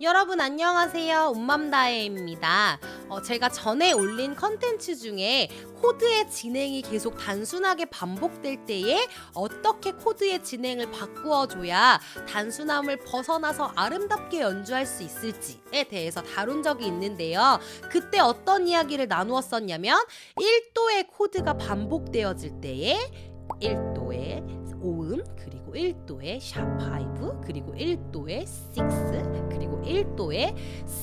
여러분 안녕하세요. 온맘다혜입니다. 제가 전에 올린 컨텐츠 중에 코드의 진행이 계속 단순하게 반복될 때에 어떻게 코드의 진행을 바꾸어줘야 단순함을 벗어나서 아름답게 연주할 수 있을지에 대해서 다룬 적이 있는데요. 그때 어떤 이야기를 나누었었냐면 1도의 코드가 반복되어질 때에 1도의 5음 그리고 1도의 샵5 그리고 1도의 6 그리고 1도의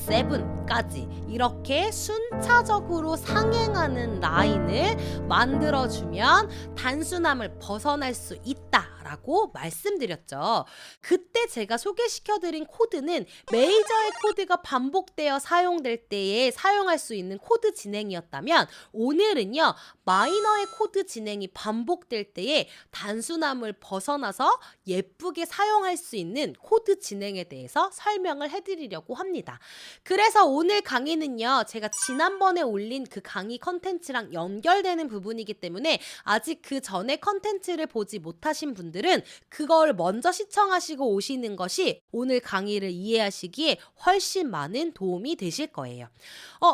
7까지 이렇게 순차적으로 상행하는 라인을 만들어주면 단순함을 벗어날 수 있다라고 말씀드렸죠. 그때 제가 소개시켜드린 코드는 메이저의 코드가 반복되어 사용될 때에 사용할 수 있는 코드 진행이었다면 오늘은요 마이너의 코드 진행이 반복될 때에 단순함을 벗어나서 예쁘게 사용할 수 있는 코드 진행에 대해서 설명을 해드리려고 합니다. 그래서 오늘 강의는요 제가 지난번에 올린 그 강의 컨텐츠랑 연결되는 부분이기 때문에 아직 그 전에 컨텐츠를 보지 못하신 분들은 그걸 먼저 시청하시고 오시는 것이 오늘 강의를 이해하시기에 훨씬 많은 도움이 되실 거예요.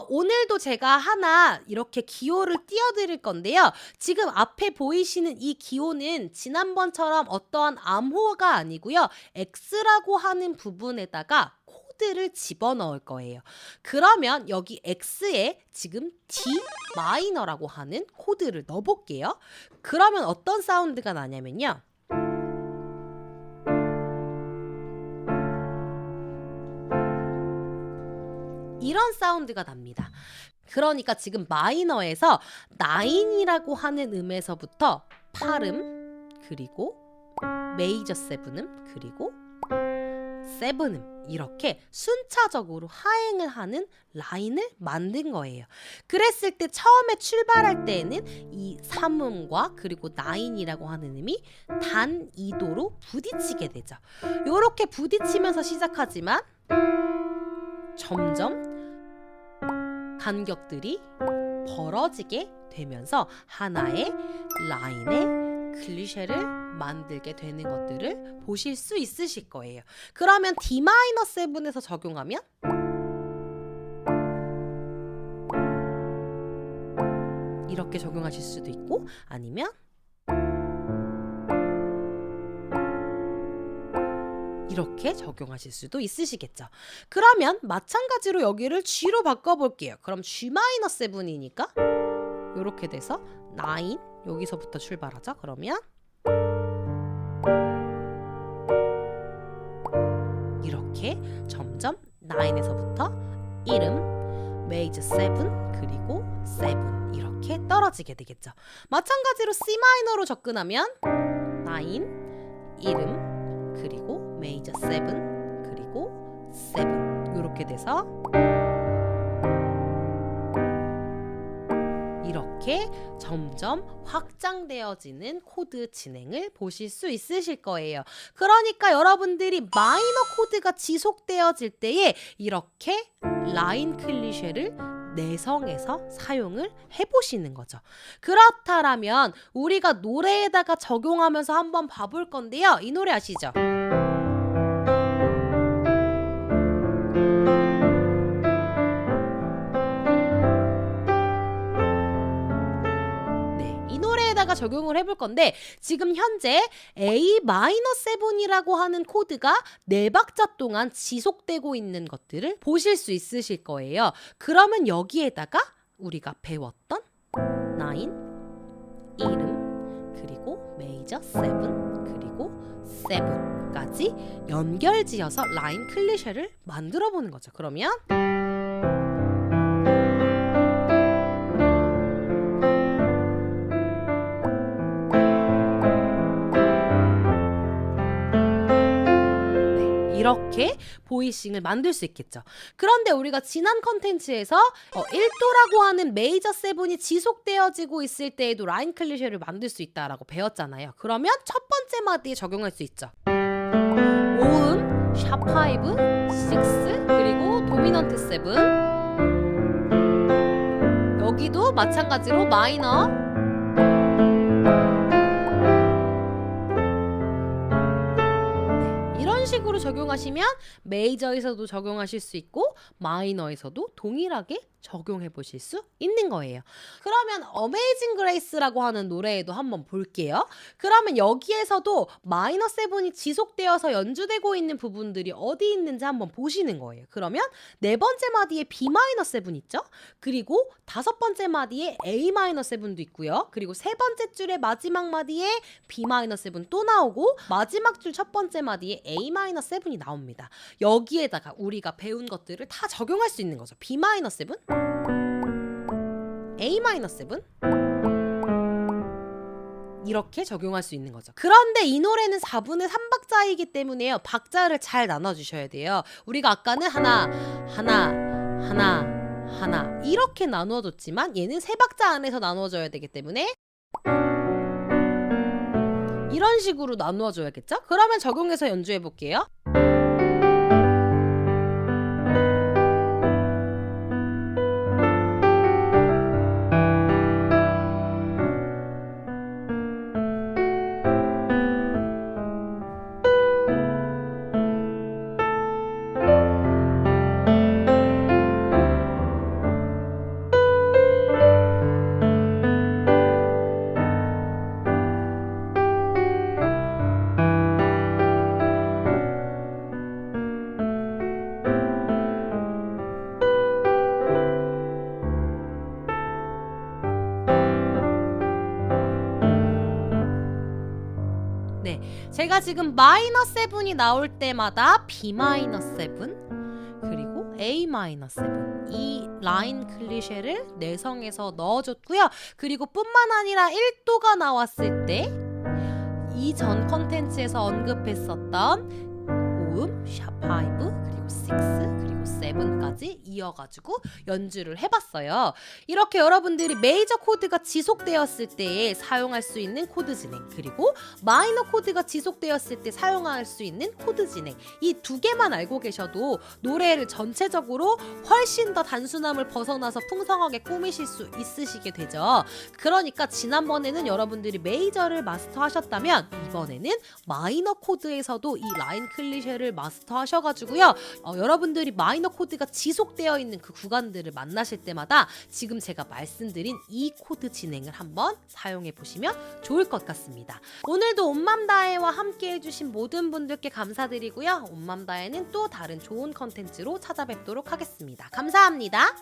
오늘도 제가 하나 이렇게 기호를 띄워드릴 건데요. 지금 앞에 보이시는 이 기호는 지난번처럼 어떠한 암호가 아니고요. X라고 하는 부분에다가 코드를 집어넣을 거예요. 그러면 여기 X에 지금 D 마이너라고 하는 코드를 넣어볼게요. 그러면 어떤 사운드가 나냐면요. 이런 사운드가 납니다. 그러니까 지금 마이너에서 9이라고 하는 음에서부터 8음 그리고 메이저 7음 그리고 7음 이렇게 순차적으로 하행을 하는 라인을 만든 거예요. 그랬을 때 처음에 출발할 때에는 이 3음과 그리고 9이라고 하는 음이 단 2도로 부딪히게 되죠. 이렇게 부딪히면서 시작하지만 점점 간격들이 벌어지게 되면서 하나의 라인의 클리셰를 만들게 되는 것들을 보실 수 있으실 거예요. 그러면 D-7에서 적용하면 이렇게 적용하실 수도 있고 아니면 이렇게 적용하실 수도 있으시겠죠. 그러면 마찬가지로 여기를 G로 바꿔볼게요. 그럼 G-7이니까 이렇게 돼서 9 여기서부터 출발하죠. 그러면 이렇게 점점 9에서부터 1음, 메이저 7 그리고 7 이렇게 떨어지게 되겠죠. 마찬가지로 C-로 접근하면 9, 1음 그리고 메이저 7 그리고 7 이렇게 돼서 이렇게 점점 확장되어지는 코드 진행을 보실 수 있으실 거예요. 그러니까 여러분들이 마이너 코드가 지속되어질 때에 이렇게 라인 클리셰를 내성해서 사용을 해보시는 거죠. 그렇다면 우리가 노래에다가 적용하면서 한번 봐볼 건데요. 이 노래 아시죠? 가 적용을 해볼 건데 지금 현재 A-7이라고 하는 코드가 4박자 동안 지속되고 있는 것들을 보실 수 있으실 거예요. 그러면 여기에다가 우리가 배웠던 9, 1음 그리고 메이저 7 그리고 7까지 연결지어서 라인 클리셰를 만들어 보는 거죠. 그러면 이렇게 보이싱을 만들 수 있겠죠. 그런데 우리가 지난 컨텐츠에서 1도라고 하는 메이저 7이 지속되어지고 있을 때에도 라인 클리셰를 만들 수 있다라고 배웠잖아요. 그러면 첫 번째 마디에 적용할 수 있죠. 5음, 샵5, 6 그리고 도미넌트 7 여기도 마찬가지로 마이너 식으로 적용하시면 메이저에서도 적용하실 수 있고 마이너에서도 동일하게 적용해 보실 수 있는 거예요. 그러면 어메이징 그레이스라고 하는 노래에도 한번 볼게요. 그러면 여기에서도 마이너 세븐이 지속되어서 연주되고 있는 부분들이 어디 있는지 한번 보시는 거예요. 그러면 네 번째 마디에 B 마이너 세븐 있죠? 그리고 다섯 번째 마디에 A 마이너 세븐도 있고요. 그리고 세 번째 줄의 마지막 마디에 B 마이너 세븐 또 나오고 마지막 줄 첫 번째 마디에 A 마이너 세븐이 나옵니다. 여기에다가 우리가 배운 것들을 다 적용할 수 있는 거죠. B 마이너 세븐, A 마이너 세븐 이렇게 적용할 수 있는 거죠. 그런데 이 노래는 4분의 3박자이기 때문에요. 박자를 잘 나눠주셔야 돼요. 우리가 아까는 하나 이렇게 나누어줬지만 얘는 3박자 안에서 나누어져야 되기 때문에 이런 식으로 나누어줘야겠죠? 그러면 적용해서 연주해 볼게요. 네, 제가 지금 마이너 세븐이 나올 때마다 B 마이너 세븐 그리고 A 마이너 세븐 이 라인 클리셰를 뇌성에서 넣어줬고요. 그리고 뿐만 아니라 1도가 나왔을 때 이전 컨텐츠에서 언급했었던 고음, 샵5 그리고 6 그리고 7까지 이어가지고 연주를 해봤어요. 이렇게 여러분들이 메이저 코드가 지속되었을 때에 사용할 수 있는 코드 진행 그리고 마이너 코드가 지속되었을 때 사용할 수 있는 코드 진행 이 두 개만 알고 계셔도 노래를 전체적으로 훨씬 더 단순함을 벗어나서 풍성하게 꾸미실 수 있으시게 되죠. 그러니까 지난번에는 여러분들이 메이저를 마스터하셨다면 이번에는 마이너 코드에서도 이 라인 클리셰를 마스터하셔가지고요. 여러분들이 마이너 코드가 지속되어 있는 그 구간들을 만나실 때마다 지금 제가 말씀드린 이 코드 진행을 한번 사용해 보시면 좋을 것 같습니다. 오늘도 온맘다해와 함께 해주신 모든 분들께 감사드리고요. 온맘다해는 또 다른 좋은 컨텐츠로 찾아뵙도록 하겠습니다. 감사합니다.